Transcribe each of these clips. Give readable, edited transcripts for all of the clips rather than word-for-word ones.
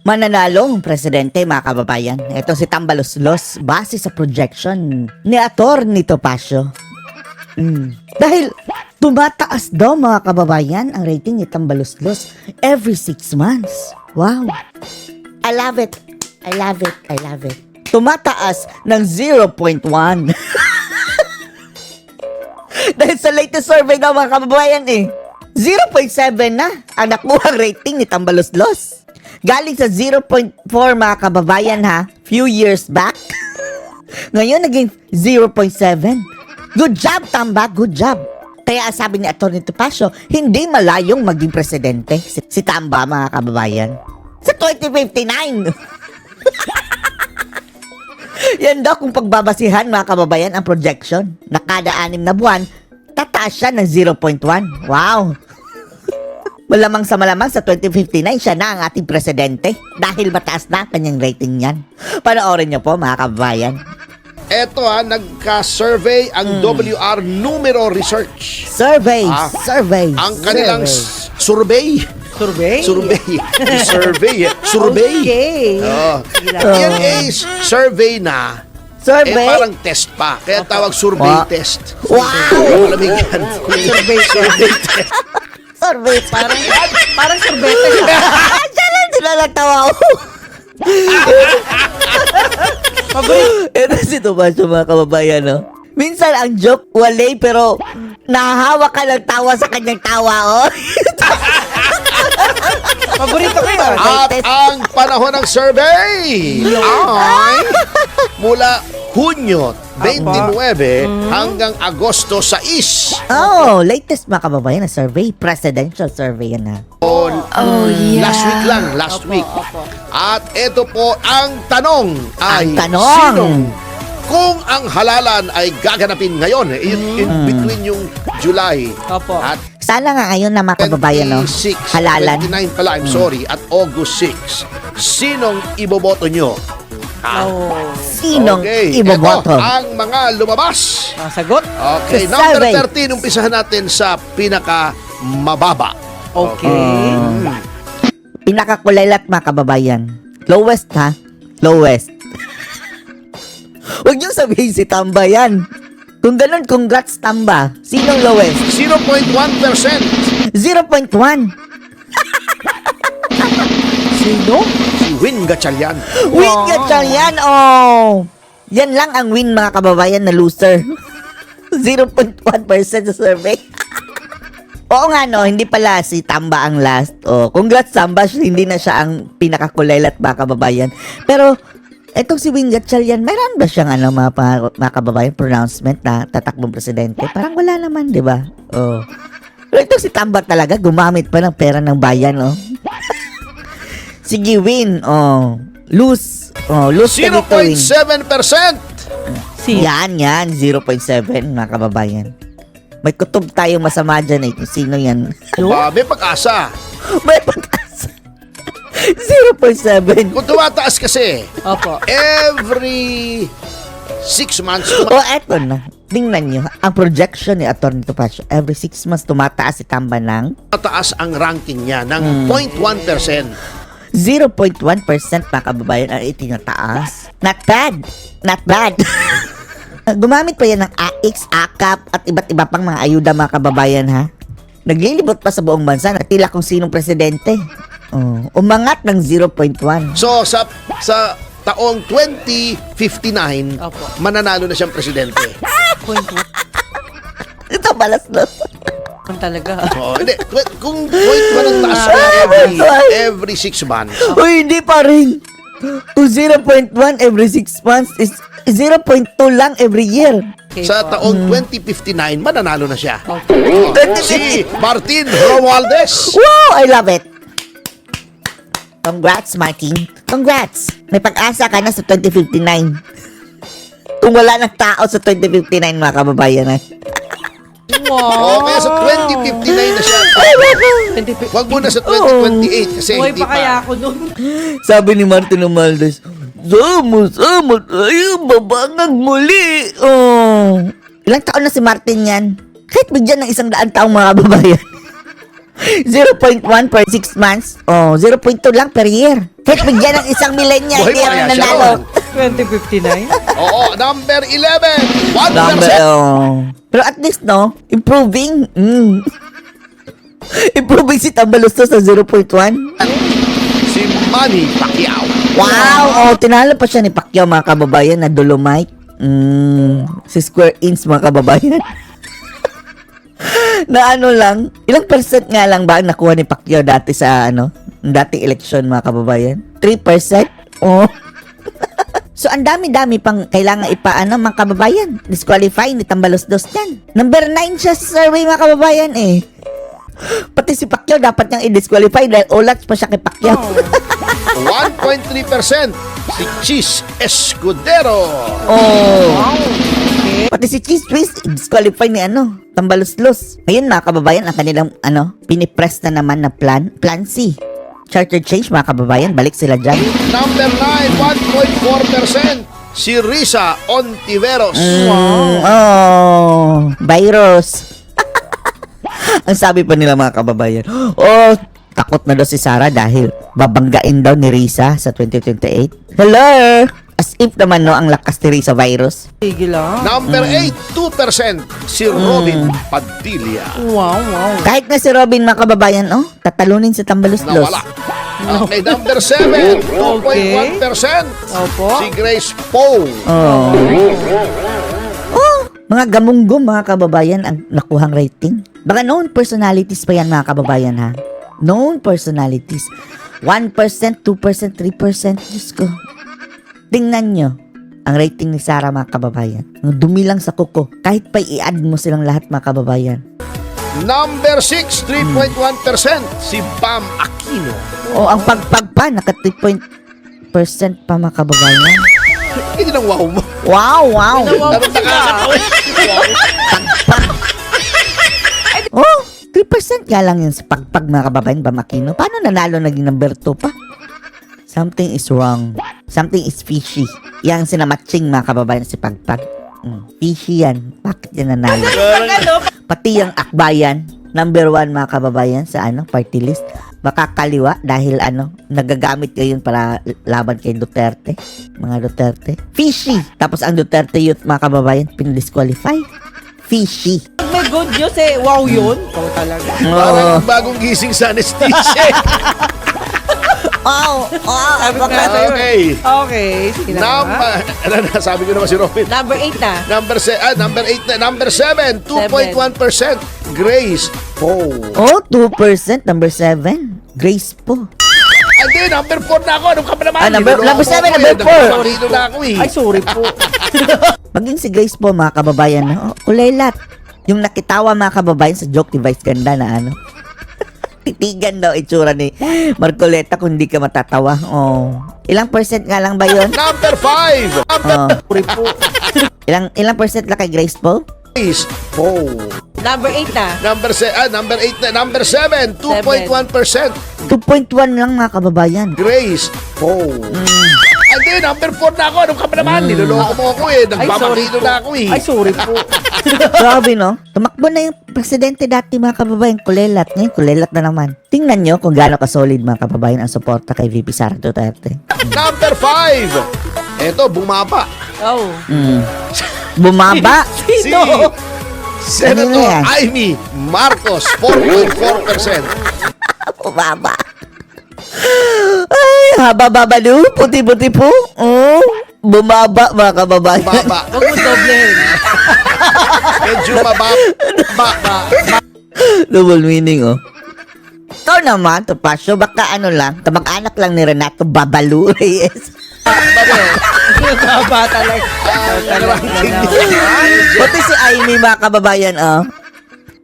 Mananalong presidente, mga kababayan. Ito si Tambaloslos base sa projection ni Atty. Topacio. Dahil tumataas daw, mga kababayan, ang rating ni Tambaloslos every 6 months. Wow. I love it. I love it. I love it. Tumataas ng 0.1. Dahil sa latest survey ng mga kababayan 0.7 na ang nakuha rating ni Tambaloslos. Galing sa 0.4, mga kababayan few years back. Ngayon naging 0.7. Good job, Tamba, good job. Kaya sabi ni Atty. Topacio, hindi malayong maging presidente si Tamba, mga kababayan. Sa 2059. Yan daw kung pagbabasihan, mga kababayan, ang projection na kada 6 na buwan, tataas siya ng 0.1. Wow! Malamang sa 2059 siya na ang ating presidente dahil mataas na kanyang rating niyan. Panoorin niyo po, mga kababayan. Eto nagka-survey ang WR Numero Research. Survey. Ang kanilang survey. Survey? Survey. Okay. Yan is survey na. Survey? Parang test pa. Kaya tawag survey test. Wow! Malamig yan. Survey test. Survey. Parang sorbete siya. Diyan lang sila nagtawa ko. Ito si Topacio, mga kababayan, no? Minsan ang joke, walay, pero nahahawa ka ng tawa sa kanyang tawa, Paborito ko yun. At ang panahon ng survey ay mula Hunyo 29 hanggang Agosto 6. Oh, latest, mga kababayan, na survey. Presidential survey yan, Last week lang, last week. At ito po ang tanong ay Ang tanong. kung ang halalan ay gaganapin ngayon in between yung July Opo. at Sana nga ngayon na, mga kababayan, no? 26, Halalan. 29 pala, I'm sorry, at August 6. Sinong iboboto nyo? Sinong Okay, iboboto? ito ang mga lumabas. Ang sagot? Okay, Sa number survey. 13, umpisahan natin sa pinaka-mababa. Okay. Pinakakulilat, mga kababayan. Lowest, Lowest. Huwag niyong sabihin si Tamba yan. Kung ganun, congrats, Tamba. Sinong lowest? 0.1%. 0.1. Sino? Si Win Gatchalian. Win Gatchalian, oh. Yan lang ang win, mga kababayan, na loser. 0.1% sa survey. Oo nga, no, hindi pala si Tamba ang last. Oh, congrats, Tamba, hindi na siya ang pinakakulilat, mga kababayan. Pero etong si Win Gatchalian, mayroon ba siyang mga kababayan, pronouncement na tatakbong presidente? Parang wala naman, di ba? Oh. Pero itong si Tamba talaga, gumamit pa ng pera ng bayan, oh. Sige, Win, oh. Lose. Oh, lose ka dito, Win. 0.7%. Yan, 0.7, mga kababayan. May kutob tayong masama dyan, kung sino yan. May pag-asa. May pag-asa. 0.7. Kung tumataas kasi, Opo. every 6 months, O, eto na. Tingnan nyo, ang projection ni Atty. Topacio, every 6 months tumataas si Tamba ng tumataas ang ranking niya ng 0.1%. 0.1%, mga kababayan, ang itinataas. Not bad. Not bad. Gumamit pa yan ng AX, AKAP, at iba't iba pang mga ayuda, mga kababayan, Naglilibot pa sa buong bansa na tila kung sinong presidente. Oh, umangat ng 0.1. So, sa taong 2059, Opo. mananalo na siyang presidente. Point Ito, balas-los. one talaga. Hindi. Kung 0.1 ang taas niya every 6 months, Uy, hindi pa rin. Kung 0.1 every 6 months is 0.2 lang every year. Okay sa po. taong 2059, mananalo na siya. Okay. Si Martin Romualdez. Wow, I love it. Congrats, Martin. Congrats. May pag-asa ka na sa 2059. Kung wala ng tao sa 2059, mga kababayan. Wow. Kaya sa 2059 na siya. Wag muna sa 2028 kasi Buhay hindi pa kaya pa. ako nun. Sabi ni Martin Romualdez, sama tayo, babangag muli. Oh. Ilang taon na si Martin yan? Kahit bigyan ng 100 taong, mga kababayan. 0.1 per 6 months. Oh, 0.2 lang per year. Kahit bigyan ng isang millennial, Buhay hindi pa ang kaya siya nanalo. ron. 2059? Oo, number 11, 1%. Number, Pero at least, no, improving. Improving si Tambalustos sa 0.1. Si Manny Pacquiao. Wow! Oh, tinalo pa siya ni Pacquiao, mga kababayan, na Dolomite. Si Square Inch, mga kababayan. Na ano lang, ilang percent nga lang ba ang nakuha ni Pacquiao dati sa dating election, mga kababayan? 3%? Oh. So, ang dami-dami pang kailangan ipaano, mga kababayan. Disqualify ni Tambalustos yan. Number 9 siya sa survey, mga kababayan, eh. Pati si Pacquiao dapat niyang i-disqualify dahil ulats pa siya kay Pacquiao. 1.3%, si Chis Escudero. Oh. Pati si Cheese Twist, disqualify ni Tambaluslos. Ngayon, mga kababayan, ang kanilang pinipress na naman na plan C. Charter change, mga kababayan, balik sila dyan. Number 9, 1.4%, si Risa Ontiveros. Oh, virus. Ang sabi pa nila, mga kababayan, oh, takot na daw si Sarah dahil babanggain daw ni Risa sa 2028. Hello! As if naman, ang lakas ni Risa virus. Sige lang. Number 8, 2%, si Robin Padilla. Wow. Kahit na si Robin, mga kababayan, tatalunin sa Tambaluslos. Nawala. Okay, number 7, 2.1%, Opo. si Grace Poe. Oh, mga gamunggong, mga kababayan, ang nakuhang rating. Baka known personalities pa yan, mga kababayan, ha? Known personalities. 1%, 2%, 3%. Diyos ko. Tingnan nyo ang rating ni Sarah, mga kababayan. Ang dumi lang sa kuko. Kahit pa i-add mo silang lahat, mga kababayan. Number 6, 3.1%, si Pam Aquino. O, ang pagpag pa, naka 3% pa, mga kababayan. Hindi lang wow mo. Wow. Anong nakakatawa? Oh, 3% nga lang yun sa pagpag, mga kababayan, Pam Aquino. Paano nanalo naging number 2 pa? Something is wrong. Something is fishy. Yang sinamatching, mga kababayan, si Pagpag. Fishy yan. Bakit yan nanalo? Pati yung akbayan, number 1, mga kababayan, sa party list. Baka kaliwa dahil nagagamit ngayon para laban kay Duterte. Mga Duterte. Fishy. Tapos ang Duterte youth, mga kababayan, pinadisqualify. Fishy. May good news eh. Wow yun. Ikaw talaga. Parang bagong gising sa anesthesia. Wow. Sabi ko nga sa'yo. Okay. Sige na. Sabi ko naman si Robin. Number 8 na. Number 8 na. Number 7, 2.1%, Grace Poe. Oh, 2%. Number 7. Grace po. Hindi, number 4 na ako. Anong ka pa naman? Number 7, number 4. Dito na ako eh. Ay, sorry po. Maging si Grace po, mga kababayan, kulaylat. Yung nakitawa, mga kababayan, sa joke ni Vice Ganda na titigan daw itsura ni Marcoleta kung hindi ka matatawa. Oh. Ilang percent nga lang ba yun? Number 5, Sorry po. Ilang percent lang kay Grace po? Grace Poe. Number 8 na. Number 8 na. Number 7, 2.1%, 2.1 lang, mga kababayan. Grace Poe. Hindi, number 4 na ako. Anong ka pa naman? Niloloko mo ako eh. Nagpapakito na ako eh. Ay, sorry po. Grabe, no? Tumakbo na yung presidente dati, mga kababayan, kulelat. Ngayon, kulelat na naman. Tingnan nyo kung gaano ka-solid, mga kababayan, ang suporta kay VP Sara Duterte. Number 5. Eto, bumaba. Oh. Bumaba. Si Ano Senator yan? Amy Marcos, 4.4%. Bumaba. Ay, haba-babalu. Puti-puti po. Oh, bumaba, mga kababayan. Baba. Huwag mo doblehin. Medyo mababa. Double meaning, oh. Ikaw naman, Topasyo, baka kamag-anak lang ni Renato Babalu Reyes. Baba talaga. Pati si Amy, mga kababayan,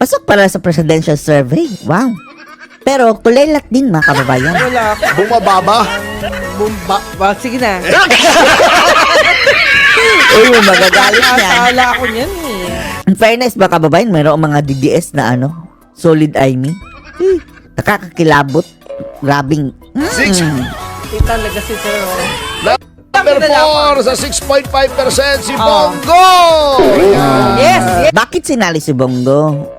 pasok pala sa presidential survey. Wow. Pero kulelat din, mga kababayan. Wala ako. Bumababa. Sige na. Uy, magagalit niyan. Nakakala ako niyan eh. In fairness, mga kababayan, mayroong mga DDS na solid Amy. Nakakakilabot. Grabing. 6. Hindi talaga si Sir. Number 4 sa 6.5%, si Bongo. Yes. Bakit sinali si Bongo?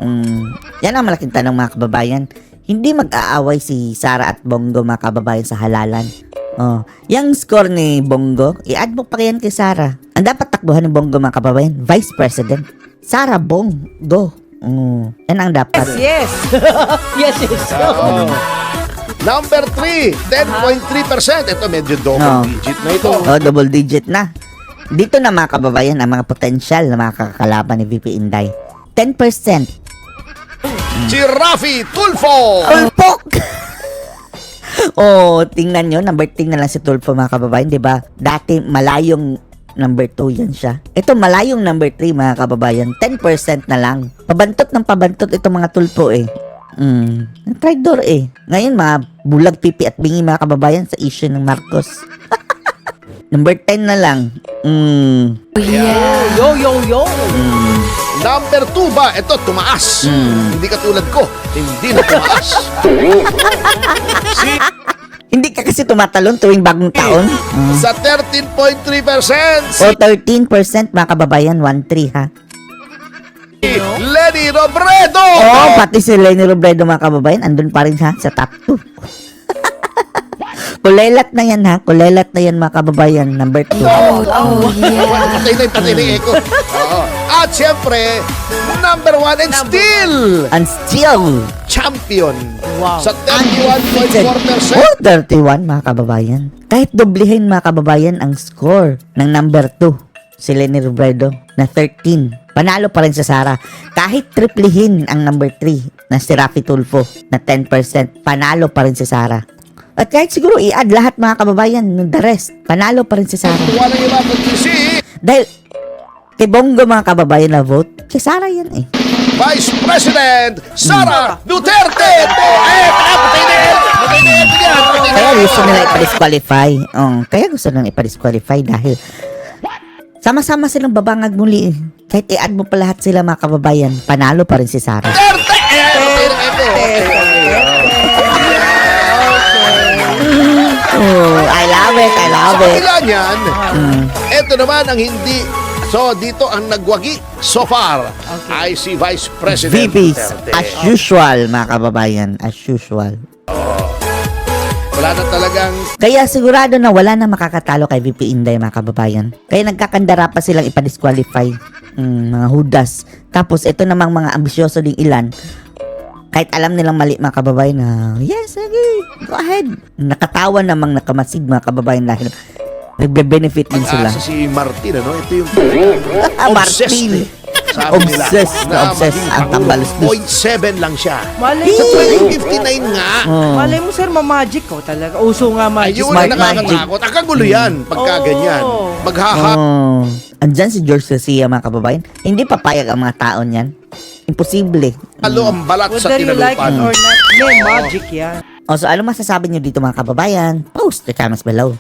Yan ang malaking tanong, mga kababayan. hindi mag-aaway si Sara at Bongo mga kababayan sa halalan. Oh, yung score ni Bongo, i-add mo pa yan kay Sara. Ang dapat takbuhan ni Bongo mga kababayan, Vice President. Sara Bongo. Yan ang dapat. Yes. Yes, yes. Number 3, 10.3%. Ito medyo double digit na ito. Oh, double digit na. Dito na mga kababayan, ang mga potential na mga kakalaban ni VP Inday. 10%. Si Raffy Tulfo. Tulpok! Oh, tingnan nyo, number 10 na lang si Tulfo mga kababayan, di ba? Dati malayong number 2 yan siya. Ito malayong number 3 mga kababayan, 10% na lang. Pabantot ng pabantot itong mga Tulfo eh. Traitor eh. Ngayon mga bulag pipi at bingi mga kababayan sa issue ng Marcos. Number 10 na lang. Yo. Number 2 ba? Ito, tumaas. Hindi katulad ko. Hindi na tumaas. Si Hindi ka kasi tumatalon tuwing bagong taon. sa 13.3%. Si O 13% mga kababayan, 1-3 ha. Lenny Robredo. Oh, pati si Lenny Robredo mga kababayan, andun pa rin ha, sa top 2. Kulelat na yan ha, kulelat na yan mga kababayan, number 2. Patay na yung echo. Oo. At syempre, number 1 and still And still, champion. Wow. Sa 31.4%. oh, 31 mga kababayan. Kahit doblehin mga kababayan ang score ng number 2, si Lenny Robredo na 13. Panalo pa rin sa Sara. Kahit triplihin ang number 3 na si Raffy Tulfo na 10%, panalo pa rin si Sara. At kahit siguro i-add lahat mga kababayan, the rest, panalo pa rin si Sara. Walang iba kundi si Dahil kay Bongo mga kababayan na vote, kay Sara yan eh. Vice President Sara Duterte. Patay na yan. Kaya gusto nila ipa-disqualify. Kaya gusto nila ipa-disqualify dahil sama-sama silang babangag muli eh. Kahit i-add mo pa lahat sila mga kababayan, panalo pa rin si Sara. Duterte. Patay na echo. Oh, I love it, I Sa love it. kabila niyan, ito naman ang hindi. So, dito ang nagwagi so far ay si Vice President VPs, Duterte. as usual mga kababayan, as usual. Wala na talagang Kaya sigurado na wala na makakatalo kay VP Inday mga kababayan. Kaya nagkakandara pa silang ipa-disqualify. Mga hudas. Tapos ito namang mga ambisyoso ding ilan. Kahit alam nilang mali mga kababayan na, yes, sige, go ahead. Nakatawa namang nakamasid mga kababayan dahil nagbe-benefit din sila. pag-asa si Martin, ano? Ito yung Martin. Sabi nila, Obsessed na obsessed maging ang tambalos. 0.7 lang siya. Malay Sa mo. 2059 nga. Malay mo, sir, ma-magic ko talaga. Uso nga magic. Ayun Smart ang nakakatakot. Ang kagulo yan pagka Oh. ganyan. Maghaha. Andyan si George Garcia mga kababayan. Hindi papayag ang mga tao niyan. Imposible. Halo ang balat sa Whether you like it tinalupan. or not, may magic yan. So ano masasabi niyo dito mga kababayan? Post the comments below.